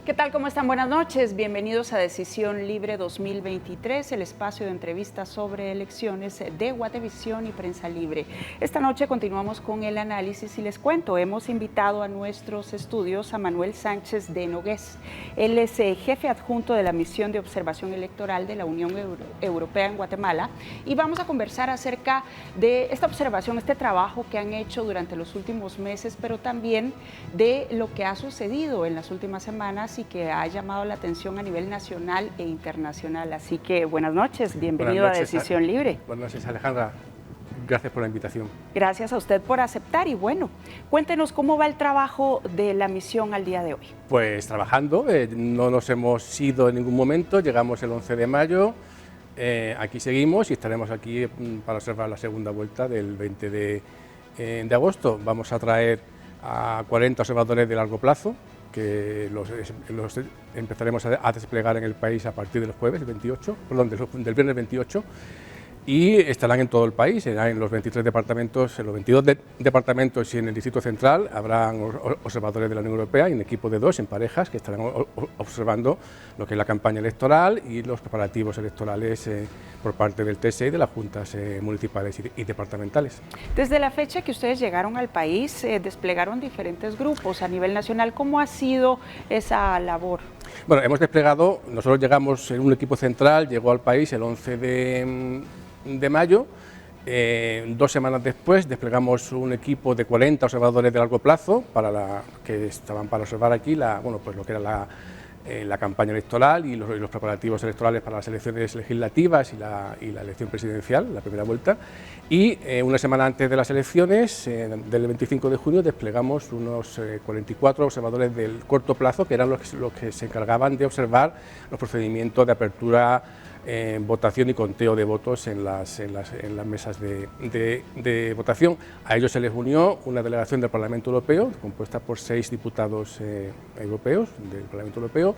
¿Qué tal? ¿Cómo están? Buenas noches. Bienvenidos a Decisión Libre 2023, el espacio de entrevistas sobre elecciones de Guatevisión y Prensa Libre. Esta noche continuamos con el análisis y les cuento, hemos invitado a nuestros estudios a Manuel Sánchez de Nogués. Él es jefe adjunto de la Misión de Observación Electoral de la Unión Europea en Guatemala y vamos a conversar acerca de esta observación, este trabajo que han hecho durante los últimos meses, pero también de lo que ha sucedido en las últimas semanas y que ha llamado la atención a nivel nacional e internacional. Así que buenas noches, bienvenido a Decisión Libre. Buenas noches, Alejandra. Gracias por la invitación. Gracias a usted por aceptar y bueno, cuéntenos cómo va el trabajo de la misión al día de hoy. Pues trabajando, no nos hemos ido en ningún momento, llegamos el 11 de mayo, aquí seguimos y estaremos aquí para observar la segunda vuelta del 20 de agosto. Vamos a traer a 40 observadores de largo plazo, que los empezaremos a desplegar en el país a partir del jueves, del viernes 28, y estarán en todo el país, en los 23 departamentos, en los 22 departamentos y en el Distrito Central habrán observadores de la Unión Europea, en equipos de 2, en parejas, que estarán observando lo que es la campaña electoral y los preparativos electorales por parte del TSE y de las juntas municipales y departamentales. Desde la fecha que ustedes llegaron al país, desplegaron diferentes grupos a nivel nacional. ¿Cómo ha sido esa labor? Bueno, hemos desplegado, nosotros llegamos en un equipo central, llegó al país el 11 de mayo, 2 semanas después desplegamos un equipo de 40 observadores de largo plazo que estaban para observar aquí lo que era la campaña electoral y los preparativos electorales para las elecciones legislativas y la elección presidencial, la primera vuelta, y una semana antes de las elecciones, del 25 de junio, desplegamos unos 44 observadores del corto plazo, que eran los que se encargaban de observar los procedimientos de apertura, votación y conteo de votos en las mesas de votación. A ellos se les unió una delegación del Parlamento Europeo, compuesta por 6 diputados europeos del Parlamento Europeo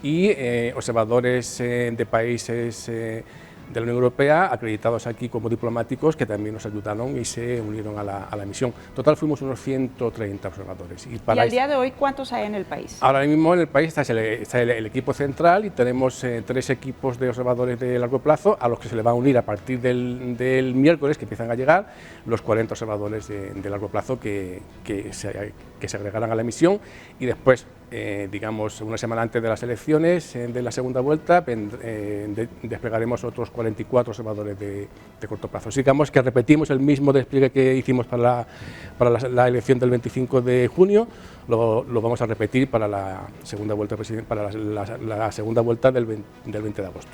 y observadores de países de la Unión Europea acreditados aquí como diplomáticos que también nos ayudaron y se unieron a la misión. Total fuimos unos 130 observadores. ¿Y al día de hoy cuántos hay en el país? Ahora mismo en el país está el equipo central y tenemos 3 equipos de observadores de largo plazo a los que se le va a unir a partir del miércoles, que empiezan a llegar, los 40 observadores de largo plazo que se agregarán a la misión y después, digamos, una semana antes de las elecciones de la segunda vuelta, desplegaremos otros 44 observadores de corto plazo. Digamos que repetimos el mismo despliegue que hicimos para la elección del 25 de junio, lo vamos a repetir para la segunda vuelta, la segunda vuelta del 20 de agosto.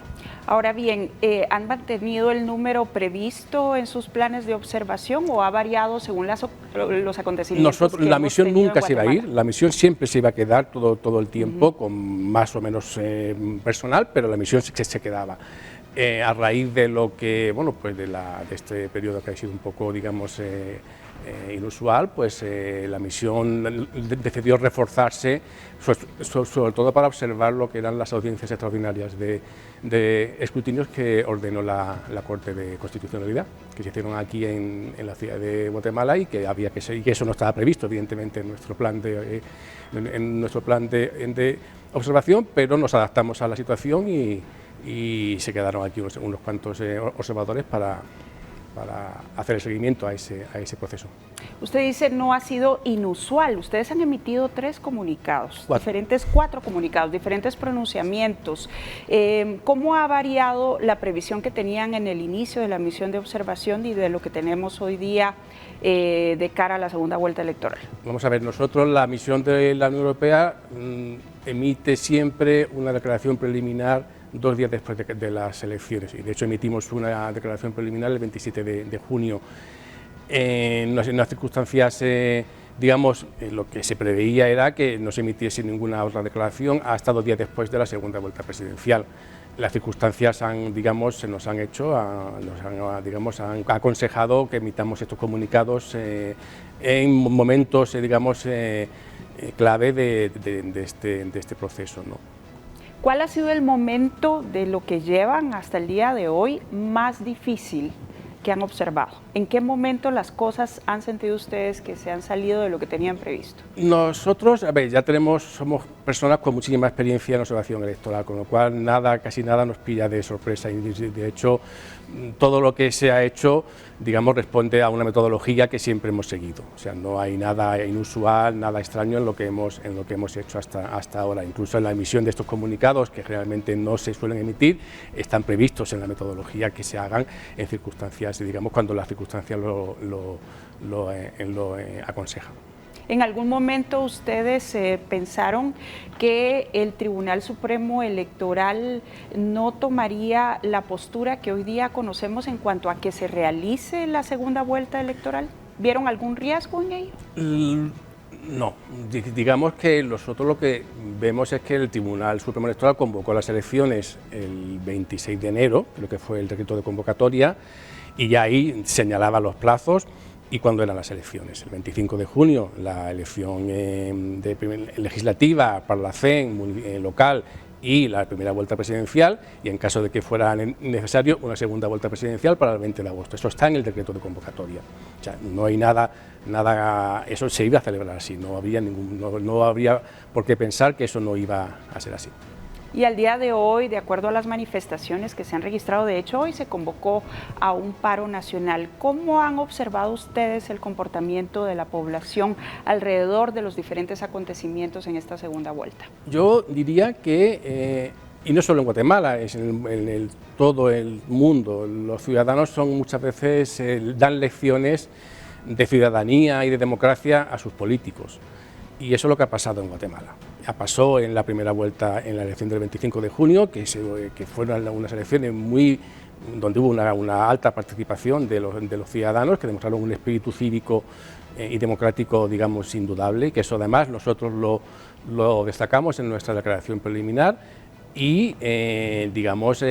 Ahora bien, ¿han mantenido el número previsto en sus planes de observación o ha variado según los acontecimientos? La misión nunca se iba a ir, la misión siempre se iba a quedar todo el tiempo, con más o menos personal, pero la misión se quedaba. A raíz de lo que, bueno, pues de este periodo que ha sido un poco, digamos, inusual, pues la misión decidió reforzarse, sobre todo para observar lo que eran las audiencias extraordinarias de escrutinios que ordenó la Corte de Constitucionalidad, que se hicieron aquí en la ciudad de Guatemala y que había que seguir, que eso no estaba previsto, evidentemente, en nuestro plan de observación, pero nos adaptamos a la situación y se quedaron aquí unos cuantos observadores para hacer el seguimiento a ese proceso. Usted dice no ha sido inusual, ustedes han emitido 3 comunicados, 4 comunicados, diferentes pronunciamientos. ¿Cómo ha variado la previsión que tenían en el inicio de la misión de observación y de lo que tenemos hoy día de cara a la segunda vuelta electoral? Vamos a ver, nosotros la misión de la Unión Europea emite siempre una declaración preliminar 2 días después de las elecciones, y de hecho emitimos una declaración preliminar el 27 de junio. En unas circunstancias, digamos, lo que se preveía era que no se emitiese ninguna otra declaración hasta 2 días después de la segunda vuelta presidencial. Las circunstancias han aconsejado que emitamos estos comunicados en momentos, clave de este proceso, ¿no? ¿Cuál ha sido el momento de lo que llevan hasta el día de hoy más difícil que han observado. ¿En qué momento las cosas han sentido ustedes que se han salido de lo que tenían previsto? Nosotros, a ver, somos personas con muchísima experiencia en observación electoral, con lo cual casi nada nos pilla de sorpresa, y de hecho todo lo que se ha hecho, digamos, responde a una metodología que siempre hemos seguido. O sea, no hay nada inusual, nada extraño en lo que hemos hecho hasta ahora. Incluso en la emisión de estos comunicados, que realmente no se suelen emitir, están previstos en la metodología que se hagan en circunstancias, digamos, cuando las circunstancias lo aconsejan. ¿En algún momento ustedes pensaron que el Tribunal Supremo Electoral no tomaría la postura que hoy día conocemos en cuanto a que se realice la segunda vuelta electoral? ¿Vieron algún riesgo en ello? No, digamos que nosotros lo que vemos es que el Tribunal Supremo Electoral convocó las elecciones el 26 de enero, creo que fue el decreto de convocatoria, y ya ahí señalaba los plazos y cuándo eran las elecciones. El 25 de junio la elección legislativa para la CEN local y la primera vuelta presidencial, y en caso de que fuera necesario una segunda vuelta presidencial para el 20 de agosto. Eso está en el decreto de convocatoria. O sea, no hay nada, eso se iba a celebrar así, no habría por qué pensar que eso no iba a ser así. Y al día de hoy, de acuerdo a las manifestaciones que se han registrado, de hecho hoy se convocó a un paro nacional. ¿Cómo han observado ustedes el comportamiento de la población alrededor de los diferentes acontecimientos en esta segunda vuelta? Yo diría que, y no solo en Guatemala, es en todo el mundo, los ciudadanos muchas veces dan lecciones de ciudadanía y de democracia a sus políticos. Y eso es lo que ha pasado en Guatemala. Pasó en la primera vuelta, en la elección del 25 de junio, que fueron unas elecciones donde hubo una alta participación de los ciudadanos, que demostraron un espíritu cívico y democrático, digamos, indudable, que eso además nosotros lo destacamos en nuestra declaración preliminar y, digamos,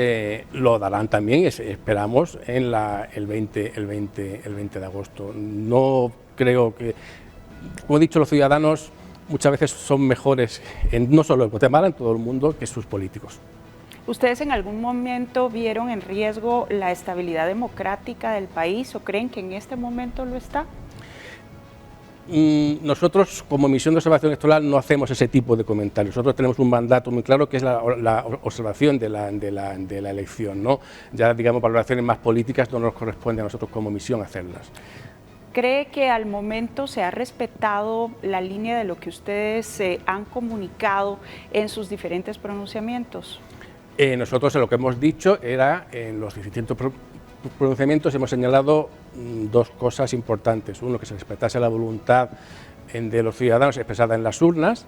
lo darán también, esperamos, en el 20 de agosto. No creo que, como he dicho, los ciudadanos muchas veces son mejores, no solo en Guatemala, en todo el mundo, que sus políticos. ¿Ustedes en algún momento vieron en riesgo la estabilidad democrática del país o creen que en este momento lo está? Nosotros, como misión de observación electoral, no hacemos ese tipo de comentarios. Nosotros tenemos un mandato muy claro, que es la observación de la elección, ¿no? Ya, digamos, valoraciones más políticas no nos corresponde a nosotros como misión hacerlas. ¿Cree que al momento se ha respetado la línea de lo que ustedes han comunicado en sus diferentes pronunciamientos? Nosotros lo que hemos dicho era, en los distintos pronunciamientos hemos señalado dos cosas importantes. Uno, que se respetase la voluntad de los ciudadanos expresada en las urnas,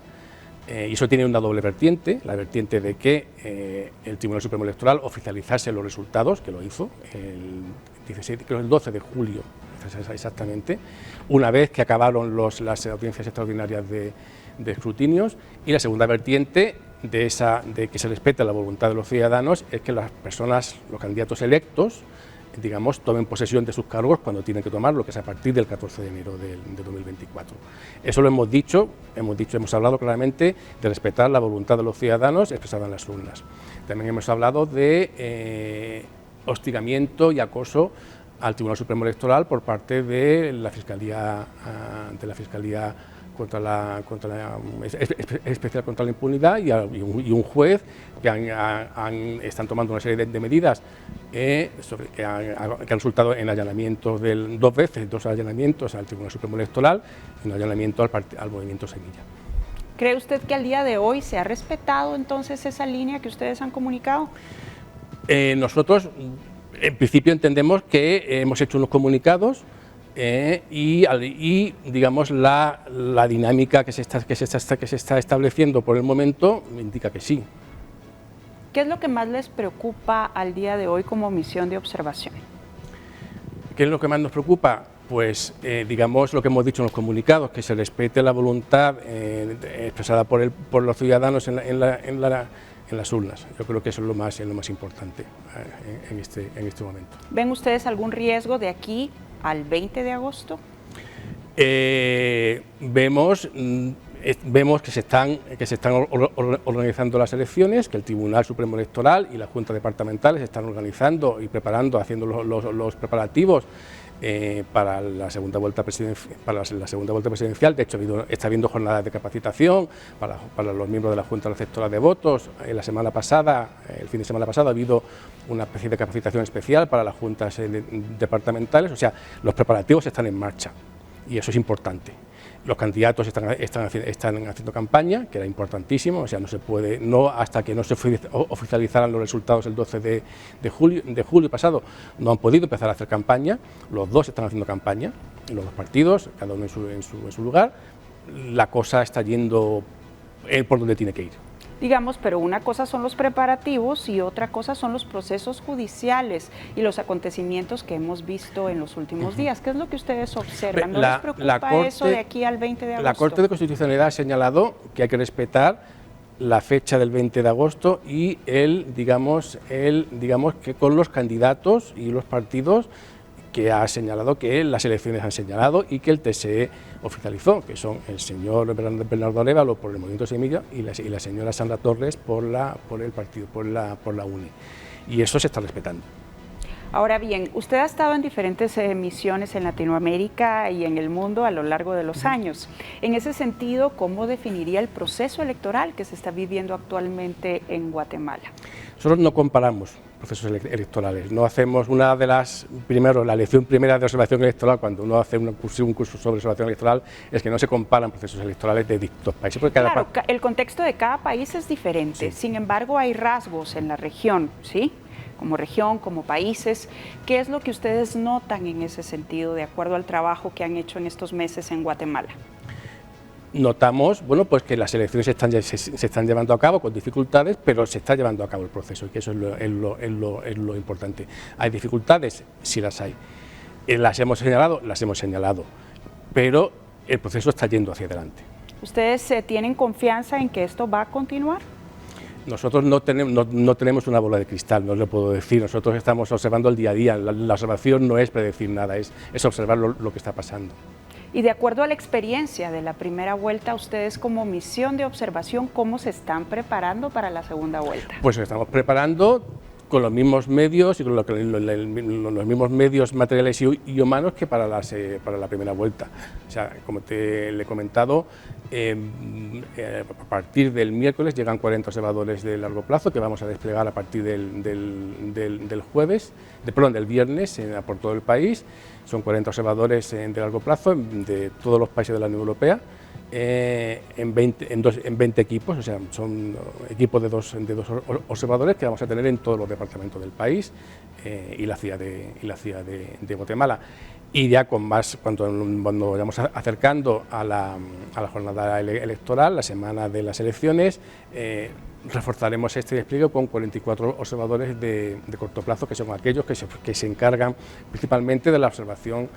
y eso tiene una doble vertiente, la vertiente de que el Tribunal Supremo Electoral oficializase los resultados, que lo hizo el 12 de julio, exactamente, una vez que acabaron las audiencias extraordinarias de escrutinios, y la segunda vertiente de que se respete la voluntad de los ciudadanos es que las personas, los candidatos electos, digamos, tomen posesión de sus cargos cuando tienen que tomarlo, que es a partir del 14 de enero de 2024. Eso lo hemos dicho, hemos hablado claramente de respetar la voluntad de los ciudadanos expresada en las urnas. También hemos hablado de hostigamiento y acoso al Tribunal Supremo Electoral por parte de la Fiscalía Especial contra la Impunidad y un juez que están tomando una serie de medidas que han resultado en allanamientos dos allanamientos al Tribunal Supremo Electoral y un allanamiento al Movimiento Semilla. ¿Cree usted que al día de hoy se ha respetado entonces esa línea que ustedes han comunicado? Nosotros, en principio, entendemos que hemos hecho unos comunicados y digamos, la dinámica que se está estableciendo por el momento indica que sí. ¿Qué es lo que más les preocupa al día de hoy como misión de observación? ¿Qué es lo que más nos preocupa? Pues, digamos, lo que hemos dicho en los comunicados, que se respete la voluntad expresada por los ciudadanos en las urnas. Yo creo que eso es lo más importante en este momento. ¿Ven ustedes algún riesgo de aquí al 20 de agosto? Vemos vemos que se están organizando las elecciones, que el Tribunal Supremo Electoral y las juntas departamentales se están organizando y preparando, haciendo los preparativos para la segunda vuelta presidencial. De hecho, está habiendo jornadas de capacitación para los miembros de la Junta Receptora de Votos. El fin de semana pasado, ha habido una especie de capacitación especial para las juntas departamentales. O sea, los preparativos están en marcha y eso es importante. Los candidatos están haciendo campaña, que era importantísimo, o sea, hasta que no se oficializaran los resultados el 12 de julio pasado, no han podido empezar a hacer campaña. Los dos están haciendo campaña, los dos partidos, cada uno en su lugar. La cosa está yendo por donde tiene que ir. Digamos, pero una cosa son los preparativos y otra cosa son los procesos judiciales y los acontecimientos que hemos visto en los últimos días. ¿Qué es lo que ustedes observan? ¿No les preocupa eso de aquí al 20 de agosto? La Corte de Constitucionalidad ha señalado que hay que respetar la fecha del 20 de agosto y digamos que con los candidatos y los partidos, que ha señalado que las elecciones han señalado y que el TSE oficializó, que son el señor Bernardo Arévalo por el Movimiento Semilla y la señora Sandra Torres por el partido, por la UNE. Y eso se está respetando. Ahora bien, usted ha estado en diferentes misiones en Latinoamérica y en el mundo a lo largo de los años. En ese sentido, ¿cómo definiría el proceso electoral que se está viviendo actualmente en Guatemala? Nosotros no comparamos procesos electorales, no hacemos la lección primera de observación electoral cuando uno hace un curso sobre observación electoral, es que no se comparan procesos electorales de distintos países. Porque claro, el contexto de cada país es diferente, sí. Sin embargo hay rasgos en la región, ¿sí? Como región, como países. ¿Qué es lo que ustedes notan en ese sentido, de acuerdo al trabajo que han hecho en estos meses en Guatemala? Notamos, pues que las elecciones se están llevando a cabo con dificultades, pero se está llevando a cabo el proceso y que eso es lo importante. ¿Hay dificultades? Sí las hay. ¿Las hemos señalado, pero el proceso está yendo hacia adelante. ¿Ustedes tienen confianza en que esto va a continuar? Nosotros no tenemos una bola de cristal, no le puedo decir. Nosotros estamos observando el día a día. La observación no es predecir nada, es observar lo que está pasando. Y de acuerdo a la experiencia de la primera vuelta, ustedes como misión de observación, ¿cómo se están preparando para la segunda vuelta? Pues estamos preparando con los mismos medios y con los mismos medios materiales y humanos que para la primera vuelta. O sea, como le he comentado, a partir del miércoles llegan 40 observadores de largo plazo que vamos a desplegar a partir del viernes por todo el país. Son 40 observadores de largo plazo de todos los países de la Unión Europea. En 20 equipos, o sea, son equipos de dos observadores que vamos a tener en todos los departamentos del país y la ciudad de Guatemala. Y ya cuando vayamos acercando a la jornada electoral, la semana de las elecciones, reforzaremos este despliegue con 44 observadores de corto plazo, que son aquellos que se encargan principalmente de la observación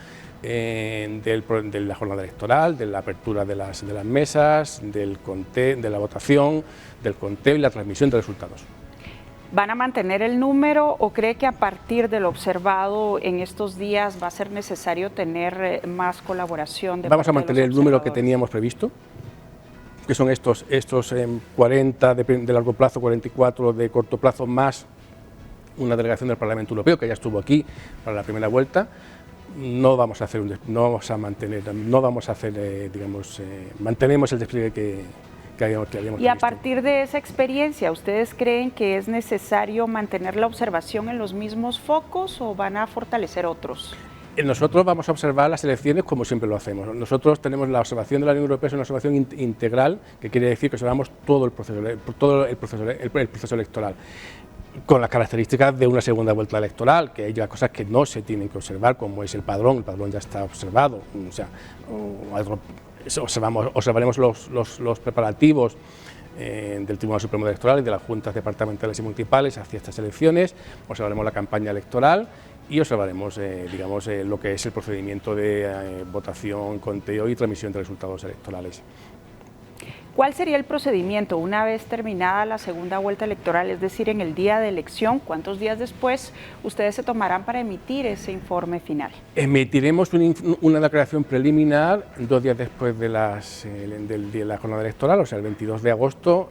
de la jornada electoral, de la apertura de las mesas, del conteo, de la votación, del conteo y la transmisión de resultados. ¿Van a mantener el número o cree que a partir de lo observado en estos días va a ser necesario tener más colaboración? Vamos a mantener el número que teníamos previsto, que son estos 40 de largo plazo, 44 de corto plazo, más una delegación del Parlamento Europeo que ya estuvo aquí para la primera vuelta. Mantenemos el despliegue que habíamos previsto. Y a partir de esa experiencia, ¿ustedes creen que es necesario mantener la observación en los mismos focos o van a fortalecer otros? Nosotros vamos a observar las elecciones como siempre lo hacemos. Nosotros tenemos la observación de la Unión Europea, es una observación integral, que quiere decir que observamos todo el proceso electoral, con las características de una segunda vuelta electoral, que hay cosas que no se tienen que observar, como es el padrón ya está observado, o sea, observaremos los preparativos del Tribunal Supremo Electoral y de las juntas departamentales y municipales hacia estas elecciones, observaremos la campaña electoral y observaremos lo que es el procedimiento de votación, conteo y transmisión de resultados electorales. ¿Cuál sería el procedimiento una vez terminada la segunda vuelta electoral, es decir, en el día de elección? ¿Cuántos días después ustedes se tomarán para emitir ese informe final? Emitiremos una declaración preliminar 2 días después de del día de la jornada electoral, o sea, el 22 de agosto.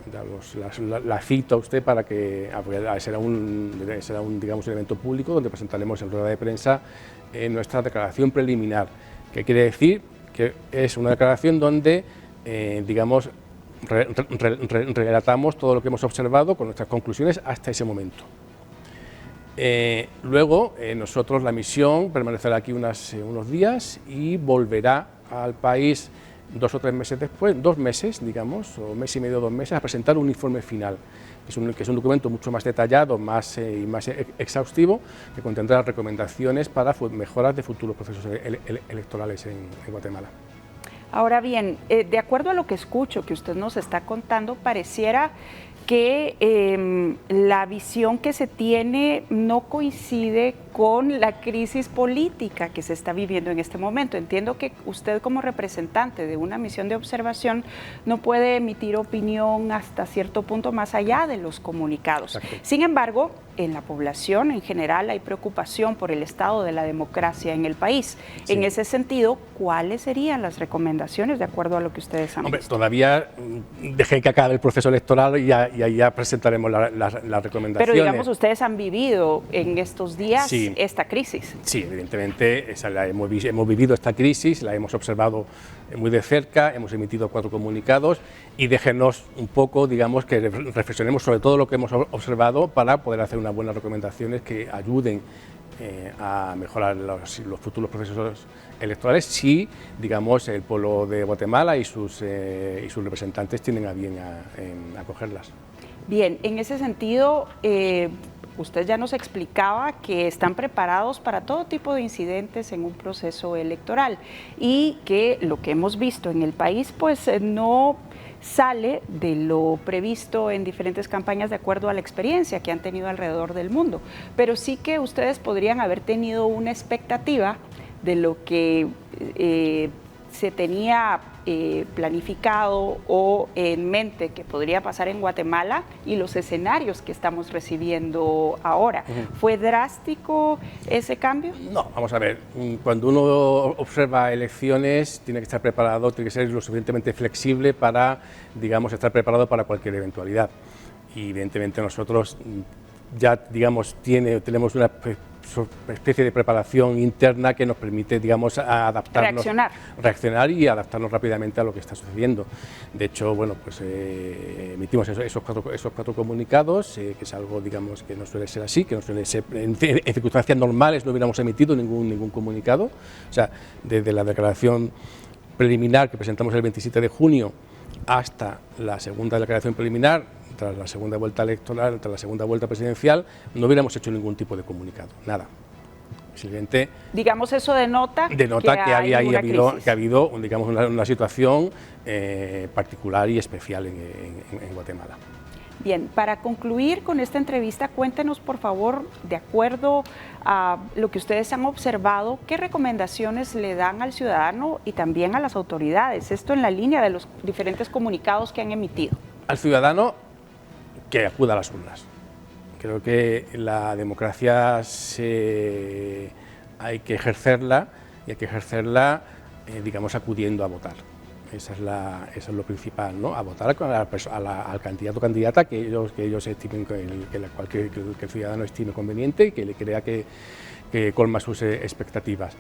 La cito a usted para que será un digamos, evento público donde presentaremos en rueda de prensa nuestra declaración preliminar, que quiere decir que es una declaración donde, digamos, relatamos todo lo que hemos observado con nuestras conclusiones hasta ese momento. Luego, nosotros, la misión permanecerá aquí unos días y volverá al país 2 o 3 meses después, 2 meses, digamos, o mes y medio, 2 meses, a presentar un informe final, que es un documento mucho más detallado, más exhaustivo, que contendrá recomendaciones para mejoras de futuros procesos electorales en Guatemala. Ahora bien, de acuerdo a lo que escucho que usted nos está contando, pareciera que la visión que se tiene no coincide con la crisis política que se está viviendo en este momento. Entiendo que usted, como representante de una misión de observación, no puede emitir opinión hasta cierto punto más allá de los comunicados. Exacto. Sin embargo, en la población en general hay preocupación por el estado de la democracia en el país. Sí. En ese sentido, ¿cuáles serían las recomendaciones de acuerdo a lo que ustedes han visto? Todavía dejé que acabe el proceso electoral y ahí ya presentaremos las recomendaciones. Pero digamos, ustedes han vivido en estos días sí. esta crisis. Sí, evidentemente hemos vivido esta crisis, la hemos observado muy de cerca, hemos emitido 4 comunicados y déjenos un poco, digamos, que reflexionemos sobre todo lo que hemos observado para poder hacer unas buenas recomendaciones que ayuden a mejorar los futuros procesos electorales si, digamos, el pueblo de Guatemala y sus representantes tienen a bien acogerlas. Bien, en ese sentido, usted ya nos explicaba que están preparados para todo tipo de incidentes en un proceso electoral y que lo que hemos visto en el país pues no sale de lo previsto en diferentes campañas de acuerdo a la experiencia que han tenido alrededor del mundo, pero sí que ustedes podrían haber tenido una expectativa de lo que se tenía planificado o en mente que podría pasar en Guatemala y los escenarios que estamos recibiendo ahora. ¿Fue drástico ese cambio? No, vamos a ver, cuando uno observa elecciones tiene que estar preparado, tiene que ser lo suficientemente flexible para, digamos, estar preparado para cualquier eventualidad. Y evidentemente nosotros ya, digamos, tenemos una especie de preparación interna que nos permite, digamos, adaptarnos, reaccionar y adaptarnos rápidamente a lo que está sucediendo. De hecho, bueno, pues emitimos esos cuatro comunicados, que es algo, digamos, que no suele ser así, que no suele ser, en circunstancias normales no hubiéramos emitido ningún comunicado. O sea, desde la declaración preliminar que presentamos el 27 de junio hasta la segunda declaración preliminar, tras la segunda vuelta electoral, tras la segunda vuelta presidencial, no hubiéramos hecho ningún tipo de comunicado, nada. Simplemente, digamos, eso denota que ha habido digamos, una situación particular y especial en Guatemala. Bien, para concluir con esta entrevista, cuéntenos, por favor, de acuerdo a lo que ustedes han observado, ¿qué recomendaciones le dan al ciudadano y también a las autoridades? Esto en la línea de los diferentes comunicados que han emitido. Al ciudadano, que acuda a las urnas. Creo que la democracia hay que ejercerla y hay que ejercerla, digamos, acudiendo a votar. Eso es lo principal, ¿no? A votar al candidato o candidata que ellos estimen, que el ciudadano estime conveniente y que le crea que colma sus expectativas.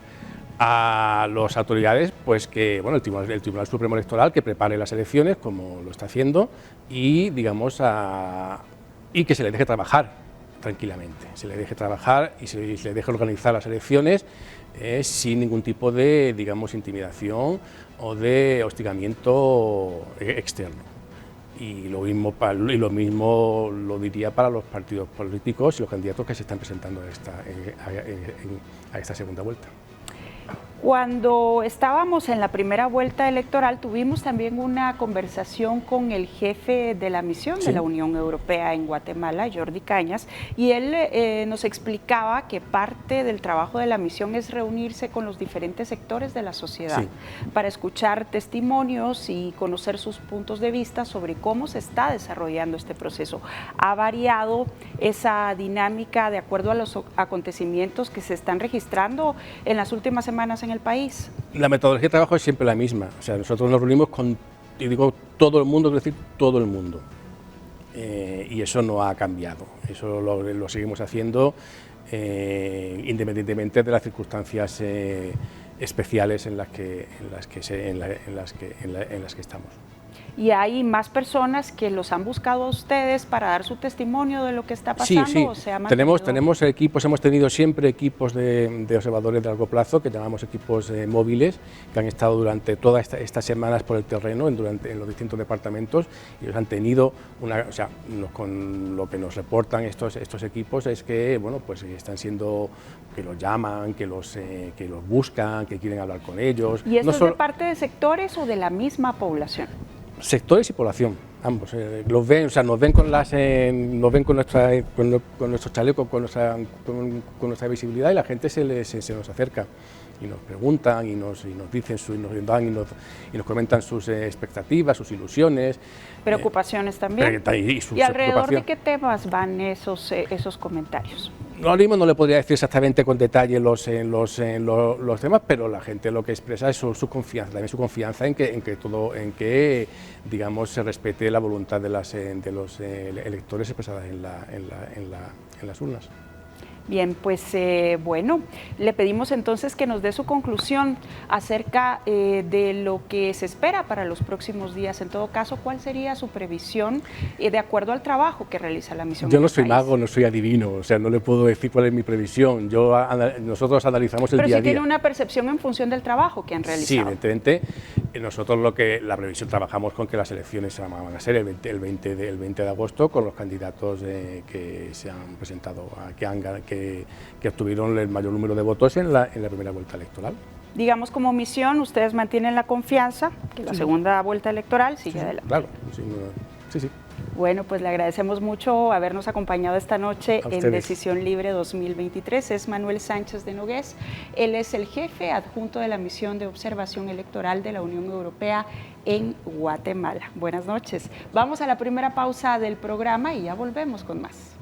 A las autoridades, pues que bueno, el Tribunal Supremo Electoral que prepare las elecciones como lo está haciendo y, digamos, y que se le deje trabajar tranquilamente, se le deje trabajar y se le deje organizar las elecciones sin ningún tipo de, digamos, intimidación o de hostigamiento externo. Y lo mismo lo diría para los partidos políticos y los candidatos que se están presentando a esta segunda vuelta. Cuando estábamos en la primera vuelta electoral, tuvimos también una conversación con el jefe de la misión de la Unión Europea en Guatemala, Jordi Cañas, y él nos explicaba que parte del trabajo de la misión es reunirse con los diferentes sectores de la sociedad para escuchar testimonios y conocer sus puntos de vista sobre cómo se está desarrollando este proceso. ¿Ha variado esa dinámica de acuerdo a los acontecimientos que se están registrando en las últimas semanas en el país? La metodología de trabajo es siempre la misma. O sea, nosotros nos reunimos con, y digo todo el mundo, es decir, todo el mundo. Y eso no ha cambiado. Eso lo seguimos haciendo independientemente de las circunstancias especiales en las que estamos. ¿Y hay más personas que los han buscado a ustedes para dar su testimonio de lo que está pasando? Sí, sí. ¿O se ha tenemos equipos, hemos tenido siempre equipos de observadores de largo plazo, que llamamos equipos móviles, que han estado durante todas estas semanas por el terreno, en los distintos departamentos, y ellos han tenido con lo que nos reportan estos equipos es que, bueno, pues están siendo, que los llaman, que los buscan, que quieren hablar con ellos. ¿Y esto es de parte de sectores o de la misma población? Sectores y población, ambos. Los ven, o sea, nos ven con nuestros chalecos, con nuestra visibilidad, y la gente se nos acerca y nos preguntan y nos dicen y nos comentan sus expectativas, sus ilusiones, preocupaciones también. ¿Y alrededor de qué temas van esos comentarios? Ahora mismo no le podría decir exactamente con detalle los temas, pero la gente lo que expresa es su confianza, también su confianza en que digamos se respete la voluntad de los electores expresadas en las urnas. Bien, pues bueno, le pedimos entonces que nos dé su conclusión acerca de lo que se espera para los próximos días. En todo caso, ¿cuál sería su previsión de acuerdo al trabajo que realiza la misión? Yo no soy mago, no soy adivino, o sea, no le puedo decir cuál es mi previsión. Nosotros analizamos el día a día. Pero sí tiene una percepción en función del trabajo que han realizado. Sí, evidentemente. Nosotros la previsión, trabajamos con que las elecciones van a ser el 20 de agosto, con los candidatos que se han presentado, que obtuvieron el mayor número de votos en la primera vuelta electoral. Digamos, como misión, ustedes mantienen la confianza que la segunda vuelta electoral sigue adelante. Claro, sí. Bueno, pues le agradecemos mucho habernos acompañado esta noche en Decisión Libre 2023. Es Manuel Sánchez de Nogués. Él es el jefe adjunto de la misión de observación electoral de la Unión Europea en Guatemala. Buenas noches. Vamos a la primera pausa del programa y ya volvemos con más.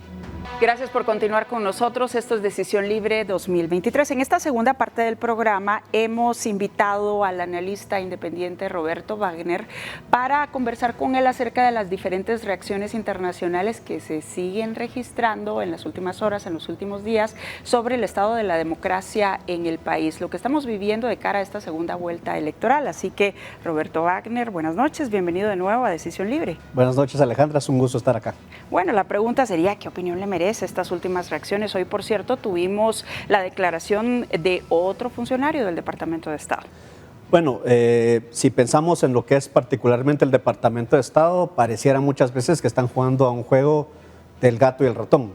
Gracias por continuar con nosotros. Esto es Decisión Libre 2023. En esta segunda parte del programa hemos invitado al analista independiente Roberto Wagner para conversar con él acerca de las diferentes reacciones internacionales que se siguen registrando en las últimas horas, en los últimos días, sobre el estado de la democracia en el país, lo que estamos viviendo de cara a esta segunda vuelta electoral. Así que, Roberto Wagner, buenas noches, bienvenido de nuevo a Decisión Libre. Buenas noches, Alejandra, es un gusto estar acá. Bueno, la pregunta sería, ¿qué opinión le merece estas últimas reacciones? Hoy, por cierto, tuvimos la declaración de otro funcionario del Departamento de Estado. Bueno, si pensamos en lo que es particularmente el Departamento de Estado, pareciera muchas veces que están jugando a un juego del gato y el ratón.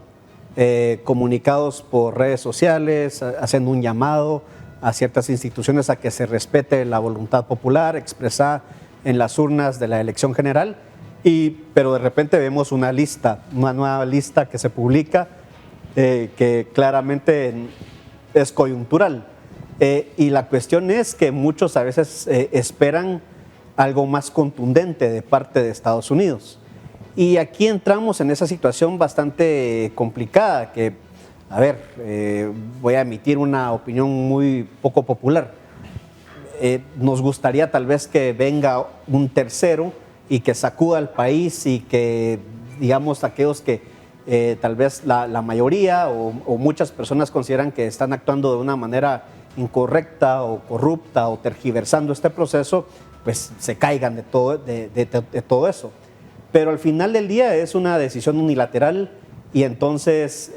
Comunicados por redes sociales, haciendo un llamado a ciertas instituciones a que se respete la voluntad popular expresada en las urnas de la elección general. Pero de repente vemos una nueva lista que se publica que claramente es coyuntural. Y la cuestión es que muchos a veces esperan algo más contundente de parte de Estados Unidos. Y aquí entramos en esa situación bastante complicada que, voy a emitir una opinión muy poco popular. Nos gustaría tal vez que venga un tercero y que sacuda al país y que, digamos, aquellos que tal vez la mayoría o muchas personas consideran que están actuando de una manera incorrecta o corrupta o tergiversando este proceso, pues se caigan de todo eso. Pero al final del día es una decisión unilateral y entonces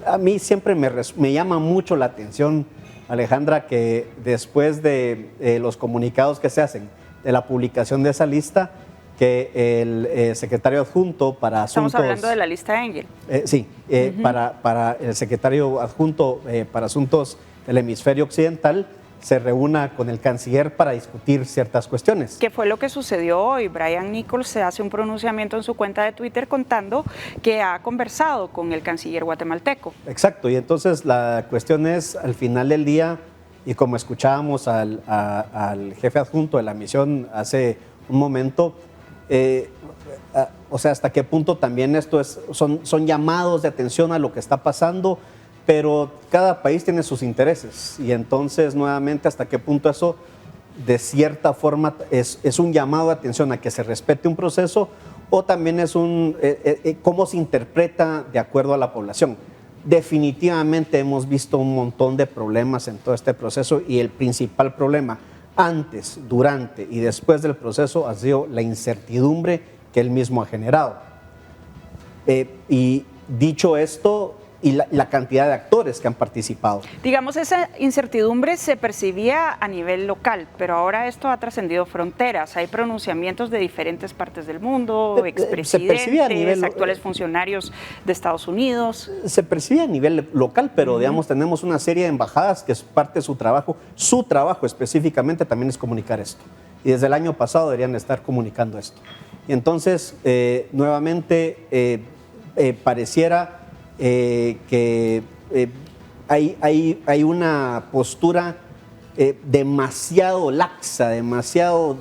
a mí siempre me llama mucho la atención, Alejandra, que después de los comunicados que se hacen de la publicación de esa lista, que el secretario adjunto para asuntos... Estamos hablando de la lista Engel. Sí, para el secretario adjunto para asuntos del hemisferio occidental se reúna con el canciller para discutir ciertas cuestiones. ¿Qué fue lo que sucedió hoy? Brian Nichols se hace un pronunciamiento en su cuenta de Twitter contando que ha conversado con el canciller guatemalteco. Exacto, y entonces la cuestión es, al final del día, y como escuchábamos al jefe adjunto de la misión hace un momento, o sea, hasta qué punto también esto son llamados de atención a lo que está pasando, pero cada país tiene sus intereses y entonces nuevamente hasta qué punto eso de cierta forma es un llamado de atención a que se respete un proceso o también es cómo se interpreta de acuerdo a la población. Definitivamente hemos visto un montón de problemas en todo este proceso y el principal problema antes, durante y después del proceso ha sido la incertidumbre que él mismo ha generado. Y dicho esto, y la cantidad de actores que han participado. Digamos, esa incertidumbre se percibía a nivel local, pero ahora esto ha trascendido fronteras. Hay pronunciamientos de diferentes partes del mundo, expresidentes, actuales funcionarios de Estados Unidos. Se percibe a nivel local, pero digamos, tenemos una serie de embajadas que es parte de su trabajo. Su trabajo específicamente también es comunicar esto. Y desde el año pasado deberían estar comunicando esto. Y entonces, nuevamente, pareciera que hay una postura demasiado laxa, demasiado,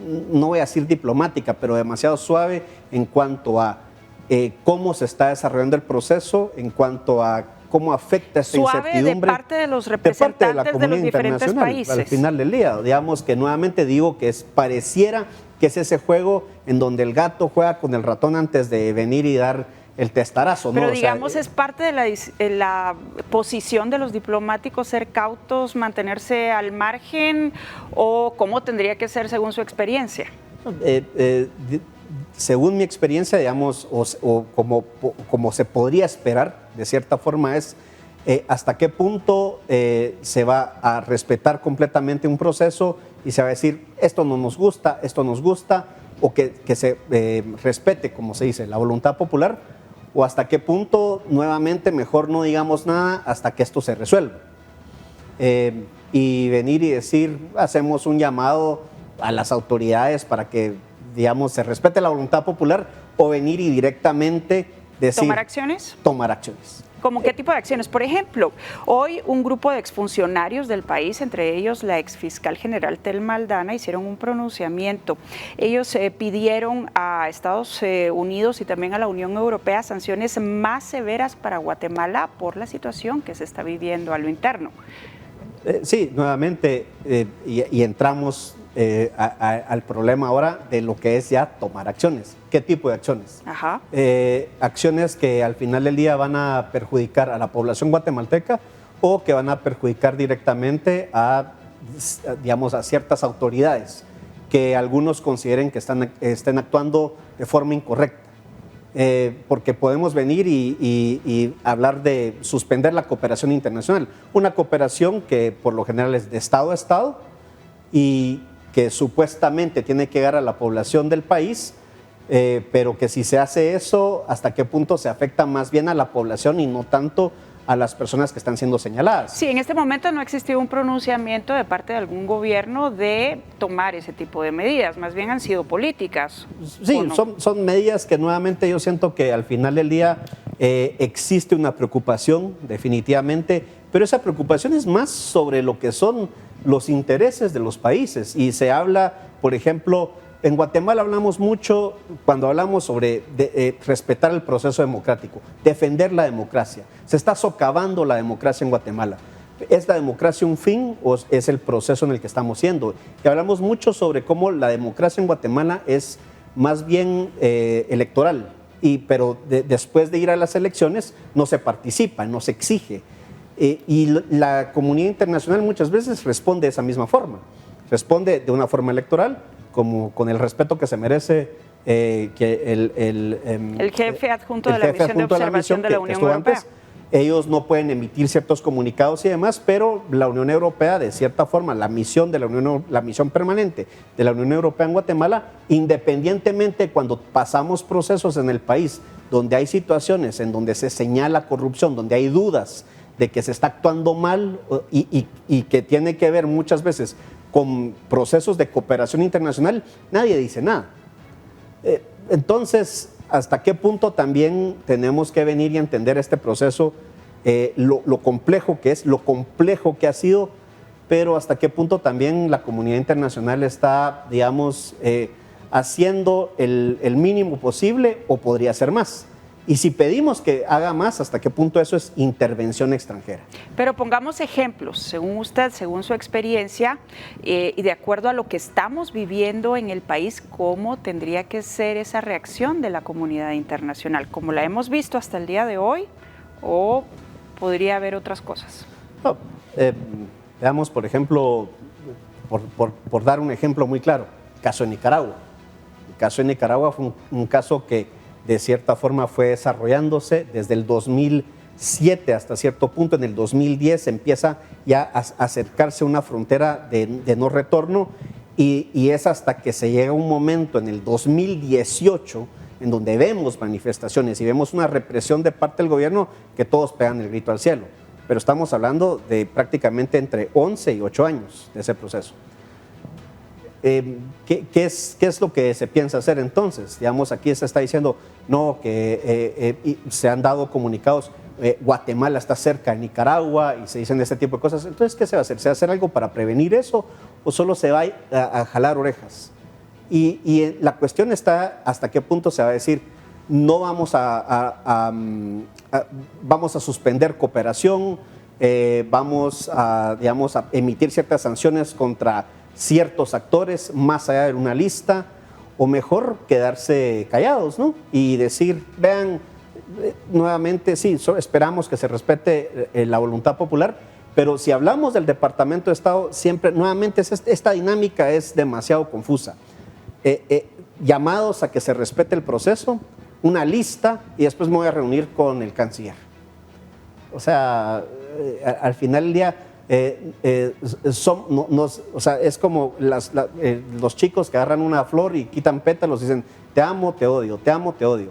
no voy a decir diplomática, pero demasiado suave en cuanto a cómo se está desarrollando el proceso, en cuanto a cómo afecta esta incertidumbre. De parte de los representantes de los diferentes países. Al final del día, digamos que nuevamente digo que pareciera que es ese juego en donde el gato juega con el ratón antes de venir y dar el testarazo, ¿no? Pero digamos, ¿es parte de la posición de los diplomáticos ser cautos, mantenerse al margen o cómo tendría que ser según su experiencia? Según mi experiencia, digamos, o como se podría esperar, de cierta forma, es hasta qué punto se va a respetar completamente un proceso y se va a decir, esto no nos gusta, o que se respete, como se dice, la voluntad popular, o hasta qué punto, nuevamente, mejor no digamos nada hasta que esto se resuelva. Y venir y decir, hacemos un llamado a las autoridades para que, digamos, se respete la voluntad popular, o venir y directamente decir... ¿Tomar acciones? Tomar acciones. ¿Cómo qué tipo de acciones? Por ejemplo, hoy un grupo de exfuncionarios del país, entre ellos la exfiscal general Telma Aldana, hicieron un pronunciamiento. Ellos pidieron a Estados Unidos y también a la Unión Europea sanciones más severas para Guatemala por la situación que se está viviendo a lo interno. Sí, nuevamente, y entramos al problema ahora de lo que es ya tomar acciones. ¿Qué tipo de acciones? Ajá. Acciones que al final del día van a perjudicar a la población guatemalteca o que van a perjudicar directamente digamos, a ciertas autoridades que algunos consideren que estén actuando de forma incorrecta. Porque podemos venir y hablar de suspender la cooperación internacional, una cooperación que por lo general es de Estado a Estado y que supuestamente tiene que llegar a la población del país, pero que si se hace eso, ¿hasta qué punto se afecta más bien a la población y no tanto a las personas que están siendo señaladas? Sí, en este momento no existió un pronunciamiento de parte de algún gobierno de tomar ese tipo de medidas, más bien han sido políticas. Sí, no? son medidas que nuevamente yo siento que al final del día existe una preocupación definitivamente, pero esa preocupación es más sobre lo que son los intereses de los países y se habla, por ejemplo, en Guatemala hablamos mucho cuando hablamos sobre respetar el proceso democrático, defender la democracia. Se está socavando la democracia en Guatemala. ¿Es la democracia un fin o es el proceso en el que estamos siendo? Y hablamos mucho sobre cómo la democracia en Guatemala es más bien electoral, pero después de ir a las elecciones no se participa, no se exige. Y la comunidad internacional muchas veces responde de esa misma forma. Responde de una forma electoral, como con el respeto que se merece que el jefe adjunto de la misión de observación de la Unión Europea. Antes, ellos no pueden emitir ciertos comunicados y demás, pero la Unión Europea, de cierta forma, la misión permanente de la Unión Europea en Guatemala, independientemente cuando pasamos procesos en el país donde hay situaciones en donde se señala corrupción, donde hay dudas de que se está actuando mal y que tiene que ver muchas veces con procesos de cooperación internacional, nadie dice nada. Entonces, ¿hasta qué punto también tenemos que venir y entender este proceso, lo complejo que es, lo complejo que ha sido, pero hasta qué punto también la comunidad internacional está, digamos, haciendo el mínimo posible o podría ser más? Y si pedimos que haga más, ¿hasta qué punto eso es intervención extranjera? Pero pongamos ejemplos, según usted, según su experiencia, y de acuerdo a lo que estamos viviendo en el país, ¿cómo tendría que ser esa reacción de la comunidad internacional? ¿Como la hemos visto hasta el día de hoy o podría haber otras cosas? No, veamos, por ejemplo, por dar un ejemplo muy claro, el caso de Nicaragua. El caso de Nicaragua fue un caso que de cierta forma fue desarrollándose desde el 2007 hasta cierto punto. En el 2010 empieza ya a acercarse a una frontera de no retorno y es hasta que se llega un momento en el 2018 en donde vemos manifestaciones y vemos una represión de parte del gobierno que todos pegan el grito al cielo. Pero estamos hablando de prácticamente entre 11 y 8 años de ese proceso. ¿Qué es lo que se piensa hacer entonces? Digamos, aquí se está diciendo, no, que se han dado comunicados, Guatemala está cerca de Nicaragua y se dicen este tipo de cosas. Entonces, ¿qué se va a hacer? ¿Se va a hacer algo para prevenir eso o solo se va a jalar orejas? Y la cuestión está hasta qué punto se va a decir, no vamos vamos a suspender cooperación, vamos a, digamos, a emitir ciertas sanciones contra ciertos actores más allá de una lista, o mejor quedarse callados, ¿no? Y decir, vean, nuevamente sí, esperamos que se respete la voluntad popular, pero si hablamos del Departamento de Estado, siempre, nuevamente, esta dinámica es demasiado confusa. Llamados a que se respete el proceso, una lista y después me voy a reunir con el canciller. O sea, al final del día, o sea, es como los chicos que agarran una flor y quitan pétalos y dicen, te amo, te odio, te amo, te odio.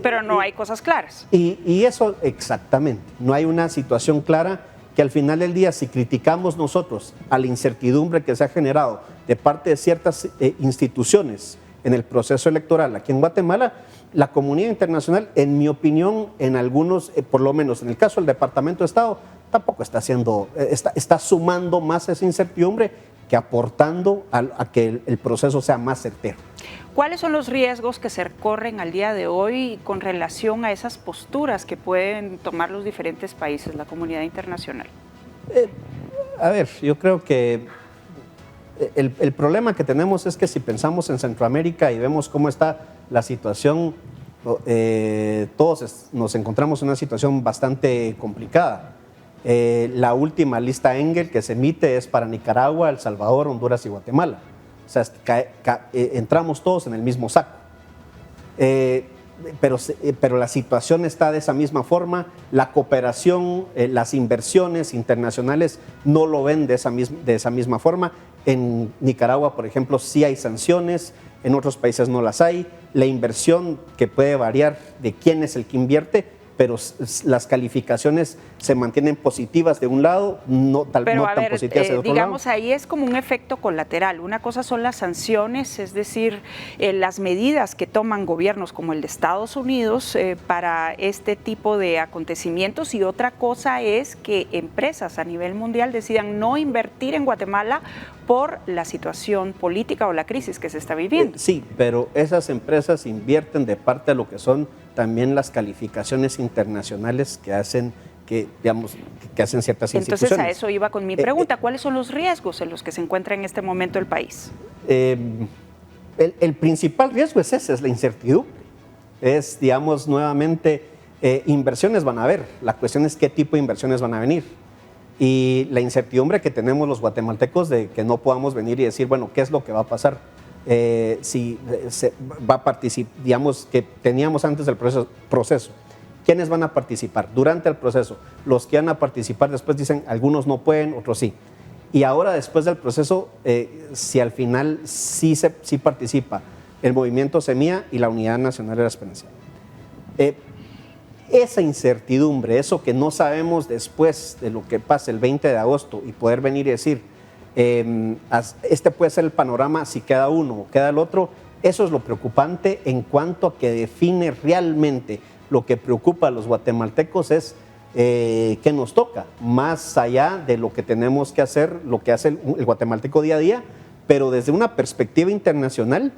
Pero no hay cosas claras. Y eso exactamente, no hay una situación clara que al final del día, si criticamos nosotros a la incertidumbre que se ha generado de parte de ciertas instituciones en el proceso electoral aquí en Guatemala, la comunidad internacional, en mi opinión, en algunos, por lo menos en el caso del Departamento de Estado, tampoco está haciendo, está sumando más esa incertidumbre que aportando a que el proceso sea más certero. ¿Cuáles son los riesgos que se corren al día de hoy con relación a esas posturas que pueden tomar los diferentes países, la comunidad internacional? A ver, yo creo que el problema que tenemos es que si pensamos en Centroamérica y vemos cómo está la situación, todos nos encontramos en una situación bastante complicada. La última lista Engel que se emite es para Nicaragua, El Salvador, Honduras y Guatemala. O sea, entramos todos en el mismo saco. Pero la situación está de esa misma forma. La cooperación, las inversiones internacionales no lo ven de esa misma forma. En Nicaragua, por ejemplo, sí hay sanciones, en otros países no las hay. La inversión que puede variar de quién es el que invierte, pero las calificaciones se mantienen positivas de un lado, no tan positivas de otro digamos, lado. ahí es como un efecto colateral. Una cosa son las sanciones, es decir, las medidas que toman gobiernos como el de Estados Unidos para este tipo de acontecimientos, y otra cosa es que empresas a nivel mundial decidan no invertir en Guatemala por la situación política o la crisis que se está viviendo. Sí, pero esas empresas invierten de parte de lo que son también las calificaciones internacionales que hacen ciertas instituciones. Entonces a eso iba con mi pregunta, ¿cuáles son los riesgos en los que se encuentra en este momento el país? El principal riesgo es ese, es la incertidumbre. Es, digamos, nuevamente, inversiones van a haber, la cuestión es qué tipo de inversiones van a venir. Y la incertidumbre que tenemos los guatemaltecos de que no podamos venir y decir, bueno, ¿qué es lo que va a pasar? Si se va a participar, digamos, que teníamos antes del proceso. ¿Quiénes van a participar durante el proceso? Los que van a participar después dicen, algunos no pueden, otros sí. Y ahora, después del proceso, si al final sí participa el Movimiento Semilla y la Unidad Nacional de la Esperanza. esa incertidumbre, eso que no sabemos después de lo que pase el 20 de agosto y poder venir y decir, este puede ser el panorama si queda uno o queda el otro, eso es lo preocupante en cuanto a que define realmente lo que preocupa a los guatemaltecos es qué nos toca, más allá de lo que tenemos que hacer, lo que hace el guatemalteco día a día, pero desde una perspectiva internacional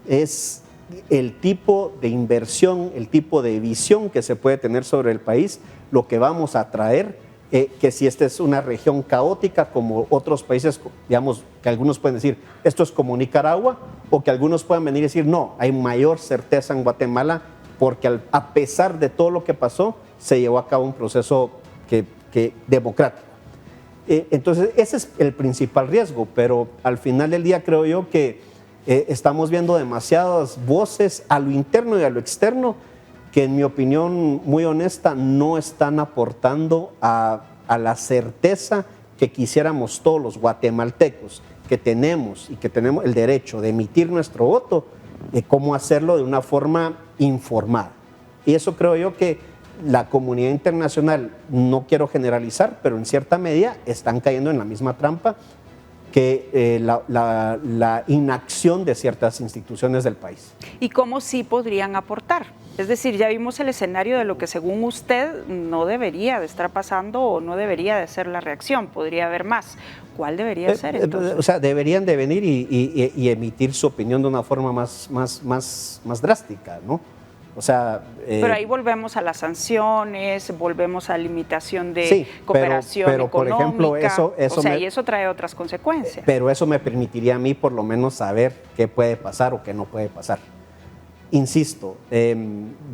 es el tipo de inversión, el tipo de visión que se puede tener sobre el país, lo que vamos a traer, que si esta es una región caótica como otros países, digamos, que algunos pueden decir, esto es como Nicaragua, o que algunos puedan venir y decir, no, hay mayor certeza en Guatemala, porque a pesar de todo lo que pasó, se llevó a cabo un proceso democrático. Entonces, ese es el principal riesgo, pero al final del día creo yo que estamos viendo demasiadas voces a lo interno y a lo externo que en mi opinión muy honesta no están aportando a la certeza que quisiéramos todos los guatemaltecos que tenemos el derecho de emitir nuestro voto, de cómo hacerlo de una forma informada. Y eso creo yo que la comunidad internacional, no quiero generalizar, pero en cierta medida están cayendo en la misma trampa que la inacción de ciertas instituciones del país. ¿Y cómo sí podrían aportar? Es decir, ya vimos el escenario de lo que según usted no debería de estar pasando o no debería de ser la reacción, podría haber más. ¿Cuál debería ser entonces? O sea, deberían de venir y emitir su opinión de una forma más drástica, ¿no? O sea, pero ahí volvemos a las sanciones, volvemos a limitación de cooperación pero económica. Por ejemplo, y eso trae otras consecuencias. Pero eso me permitiría a mí por lo menos saber qué puede pasar o qué no puede pasar. Insisto,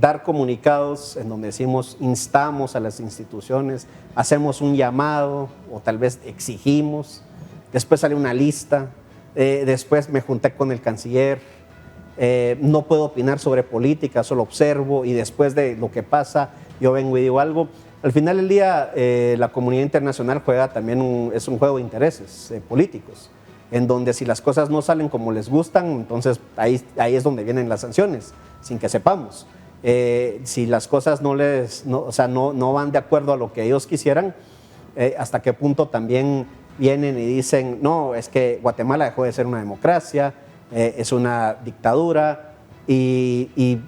dar comunicados en donde decimos, instamos a las instituciones, hacemos un llamado o tal vez exigimos, después sale una lista, después me junté con el canciller, no puedo opinar sobre política, solo observo y después de lo que pasa yo vengo y digo algo. Al final del día la comunidad internacional juega también es un juego de intereses políticos, en donde si las cosas no salen como les gustan, entonces ahí es donde vienen las sanciones, sin que sepamos. Si las cosas no van de acuerdo a lo que ellos quisieran, hasta qué punto también vienen y dicen, no, es que Guatemala dejó de ser una democracia, es una dictadura, y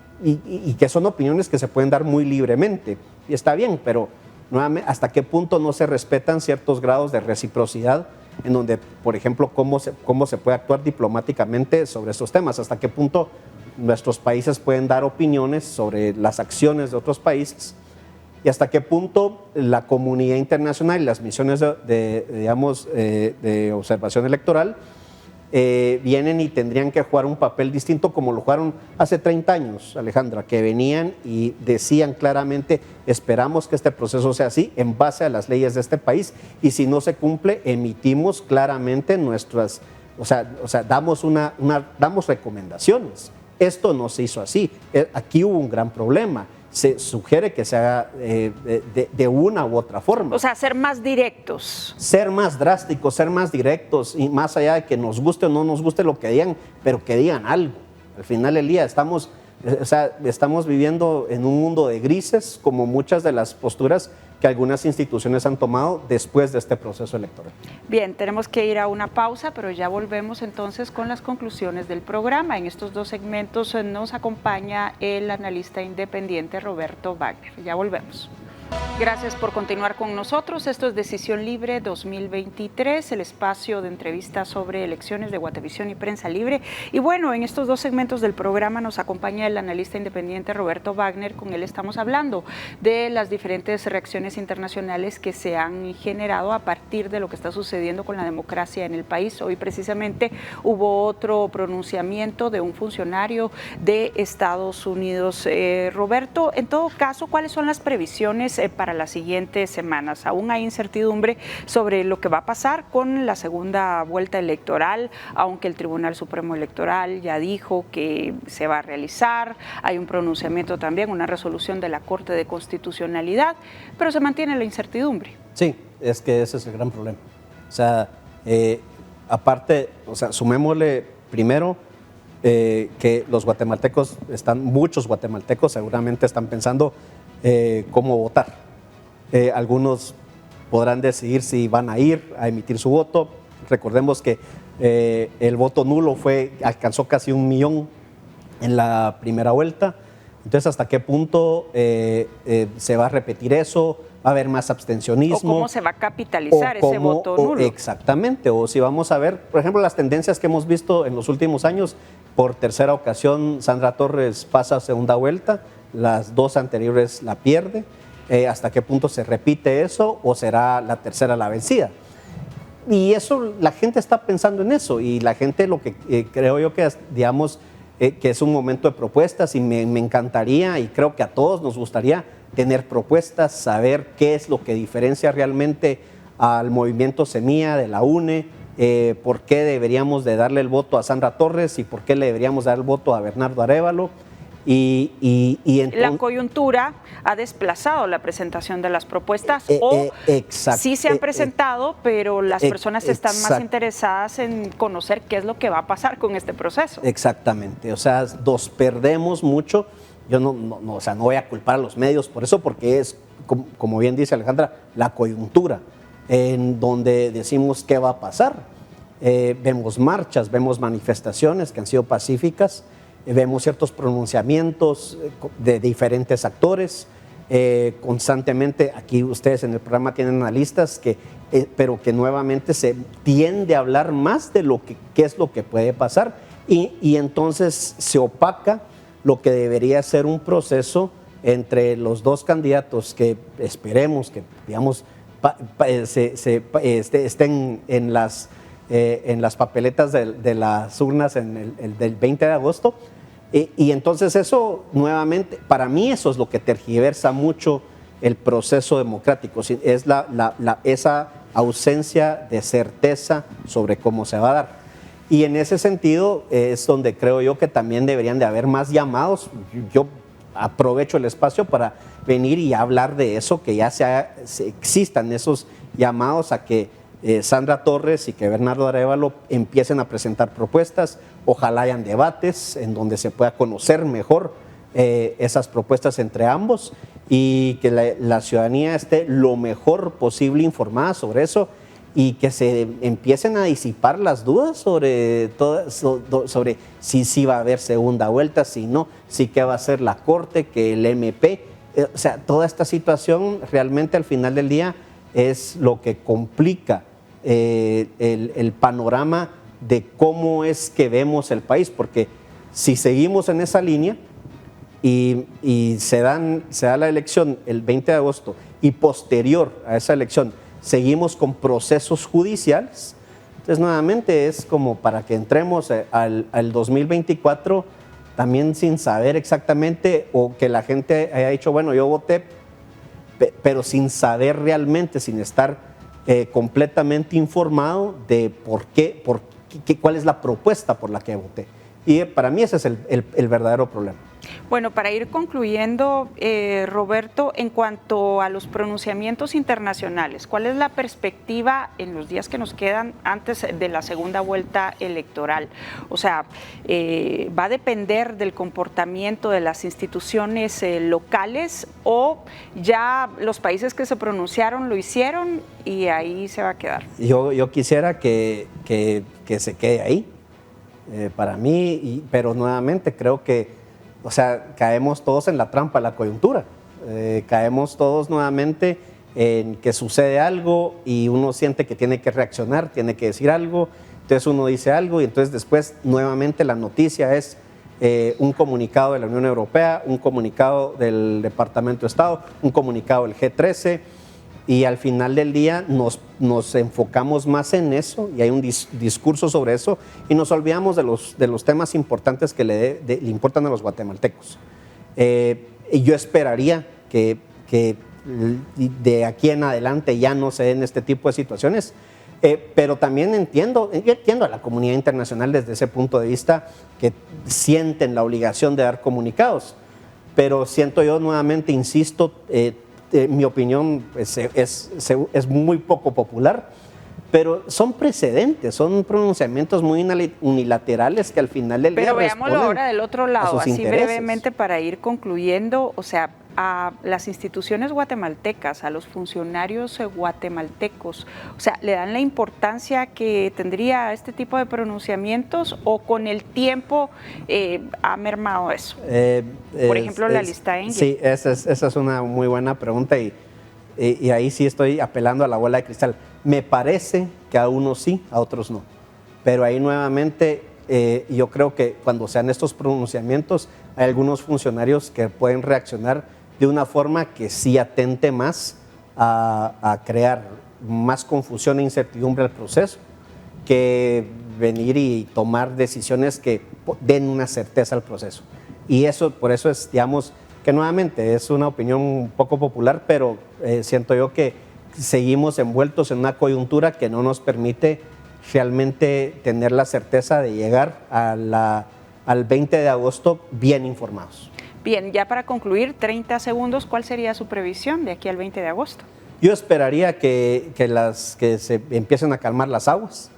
que son opiniones que se pueden dar muy libremente, y está bien, pero nuevamente, hasta qué punto no se respetan ciertos grados de reciprocidad, en donde, por ejemplo, cómo se puede actuar diplomáticamente sobre estos temas, hasta qué punto nuestros países pueden dar opiniones sobre las acciones de otros países, y hasta qué punto la comunidad internacional y las misiones de observación electoral vienen y tendrían que jugar un papel distinto como lo jugaron hace 30 años, Alejandra, que venían y decían claramente, esperamos que este proceso sea así en base a las leyes de este país, y si no se cumple, emitimos claramente nuestras, damos recomendaciones. Esto no se hizo así, aquí hubo un gran problema. Se sugiere que se haga de una u otra forma. O sea, ser más directos. Ser más drásticos, ser más directos, y más allá de que nos guste o no nos guste lo que digan, pero que digan algo. Al final del día estamos viviendo en un mundo de grises, como muchas de las posturas que algunas instituciones han tomado después de este proceso electoral. Bien, tenemos que ir a una pausa, pero ya volvemos entonces con las conclusiones del programa. En estos dos segmentos nos acompaña el analista independiente Roberto Wagner. Ya volvemos. Gracias por continuar con nosotros. Esto es Decisión Libre 2023, el espacio de entrevistas sobre elecciones de Guatevisión y Prensa Libre. Y bueno, en estos dos segmentos del programa nos acompaña el analista independiente Roberto Wagner. Con él estamos hablando de las diferentes reacciones internacionales que se han generado a partir de lo que está sucediendo con la democracia en el país. Hoy precisamente hubo otro pronunciamiento de un funcionario de Estados Unidos. Roberto, en todo caso, ¿cuáles son las previsiones para las siguientes semanas? Aún hay incertidumbre sobre lo que va a pasar con la segunda vuelta electoral, aunque el Tribunal Supremo Electoral ya dijo que se va a realizar. Hay un pronunciamiento también, una resolución de la Corte de Constitucionalidad, pero se mantiene la incertidumbre. Sí, es que ese es el gran problema. O sea, aparte, sumémosle primero que los guatemaltecos muchos guatemaltecos seguramente están pensando cómo votar. Algunos podrán decidir si van a ir a emitir su voto. Recordemos que el voto nulo alcanzó casi 1 millón en la primera vuelta. Entonces, ¿hasta qué punto se va a repetir eso? ¿Va a haber más abstencionismo? ¿O cómo se va a capitalizar ese voto nulo? Exactamente. O si vamos a ver, por ejemplo, las tendencias que hemos visto en los últimos años. Por tercera ocasión, Sandra Torres pasa a segunda vuelta. Las 2 anteriores la pierde. ¿Hasta qué punto se repite eso? ¿O será la tercera la vencida? Y eso, la gente está pensando en eso. Y la gente, lo que creo yo que, digamos, que es un momento de propuestas, y me encantaría, y creo que a todos nos gustaría tener propuestas, saber qué es lo que diferencia realmente al movimiento Semilla de la UNE, por qué deberíamos de darle el voto a Sandra Torres y por qué le deberíamos dar el voto a Bernardo Arévalo. La coyuntura ha desplazado la presentación de las propuestas sí se han presentado, pero las personas están más interesadas en conocer qué es lo que va a pasar con este proceso. Exactamente, o sea, nos perdemos mucho. Yo no voy a culpar a los medios por eso, porque es, como bien dice Alejandra, la coyuntura en donde decimos qué va a pasar. Vemos marchas, vemos manifestaciones que han sido pacíficas, vemos ciertos pronunciamientos de diferentes actores. Constantemente, aquí ustedes en el programa tienen analistas, pero que nuevamente se tiende a hablar más de qué es lo que puede pasar, y entonces se opaca lo que debería ser un proceso entre los 2 candidatos que esperemos que, digamos, estén en las papeletas de las urnas del 20 de agosto. Y entonces eso, nuevamente, para mí eso es lo que tergiversa mucho el proceso democrático, es esa ausencia de certeza sobre cómo se va a dar. Y en ese sentido es donde creo yo que también deberían de haber más llamados. Yo aprovecho el espacio para venir y hablar de eso, que ya existan esos llamados a que Sandra Torres y que Bernardo Arévalo empiecen a presentar propuestas. Ojalá hayan debates en donde se pueda conocer mejor esas propuestas entre ambos, y que la ciudadanía esté lo mejor posible informada sobre eso, y que se empiecen a disipar las dudas sobre si va a haber segunda vuelta, si no, si qué va a hacer la Corte, que el MP. O sea, toda esta situación realmente al final del día es lo que complica el panorama de cómo es que vemos el país, porque si seguimos en esa línea y se da la elección el 20 de agosto y posterior a esa elección seguimos con procesos judiciales, entonces nuevamente es como para que entremos al 2024 también sin saber exactamente, o que la gente haya dicho, bueno, yo voté, pero sin saber realmente, sin estar completamente informado de cuál es la propuesta por la que voté. Y para mí ese es el verdadero problema. Bueno, para ir concluyendo, Roberto, en cuanto a los pronunciamientos internacionales, ¿cuál es la perspectiva en los días que nos quedan antes de la segunda vuelta electoral? O sea, ¿va a depender del comportamiento de las instituciones locales, o ya los países que se pronunciaron lo hicieron y ahí se va a quedar? Yo quisiera que se quede ahí, para mí, pero nuevamente creo que, o sea, caemos todos en la trampa de la coyuntura. Caemos todos nuevamente en que sucede algo y uno siente que tiene que reaccionar, tiene que decir algo, entonces uno dice algo y entonces después nuevamente la noticia es un comunicado de la Unión Europea, un comunicado del Departamento de Estado, un comunicado del G13, y al final del día nos enfocamos más en eso y hay un discurso sobre eso y nos olvidamos de los temas importantes que le importan a los guatemaltecos. Y yo esperaría que de aquí en adelante ya no se den este tipo de situaciones, pero también entiendo a la comunidad internacional desde ese punto de vista, que sienten la obligación de dar comunicados, pero siento yo nuevamente, insisto, mi opinión es muy poco popular, pero son precedentes, son pronunciamientos muy unilaterales que al final del día Pero veámoslo ahora del otro lado, así intereses. brevemente para ir concluyendo, o sea, a las instituciones guatemaltecas, a los funcionarios guatemaltecos, o sea, ¿le dan la importancia que tendría este tipo de pronunciamientos o con el tiempo ha mermado eso? Por ejemplo, la lista Engel. Sí, esa es una muy buena pregunta y ahí sí estoy apelando a la bola de cristal. Me parece que a unos sí, a otros no. Pero ahí nuevamente yo creo que cuando sean estos pronunciamientos hay algunos funcionarios que pueden reaccionar de una forma que sí atente más a crear más confusión e incertidumbre al proceso que venir y tomar decisiones que den una certeza al proceso. Y eso, por eso es, digamos, que nuevamente es una opinión un poco popular, pero siento yo que seguimos envueltos en una coyuntura que no nos permite realmente tener la certeza de llegar al 20 de agosto bien informados. Bien, ya para concluir, 30 segundos, ¿cuál sería su previsión de aquí al 20 de agosto? Yo esperaría que se empiecen a calmar las aguas,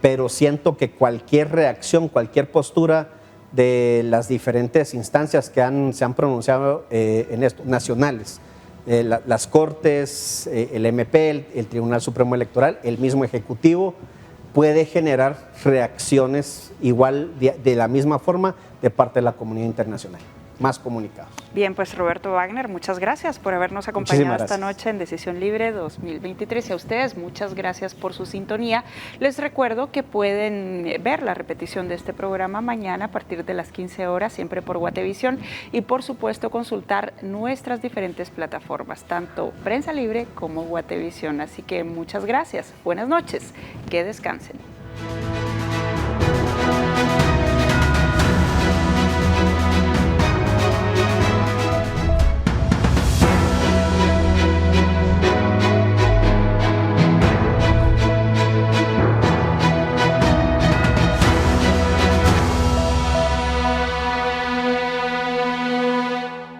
pero siento que cualquier reacción, cualquier postura de las diferentes instancias que se han pronunciado en esto, nacionales, las Cortes, el MP, el Tribunal Supremo Electoral, el mismo Ejecutivo, puede generar reacciones igual de la misma forma de parte de la comunidad internacional, más comunicados. Bien, pues Roberto Wagner, muchas gracias por habernos acompañado esta noche en Decisión Libre 2023 y a ustedes muchas gracias por su sintonía. Les recuerdo que pueden ver la repetición de este programa mañana a partir de las 15 horas, siempre por Guatevisión y por supuesto consultar nuestras diferentes plataformas, tanto Prensa Libre como Guatevisión. Así que muchas gracias, buenas noches, que descansen.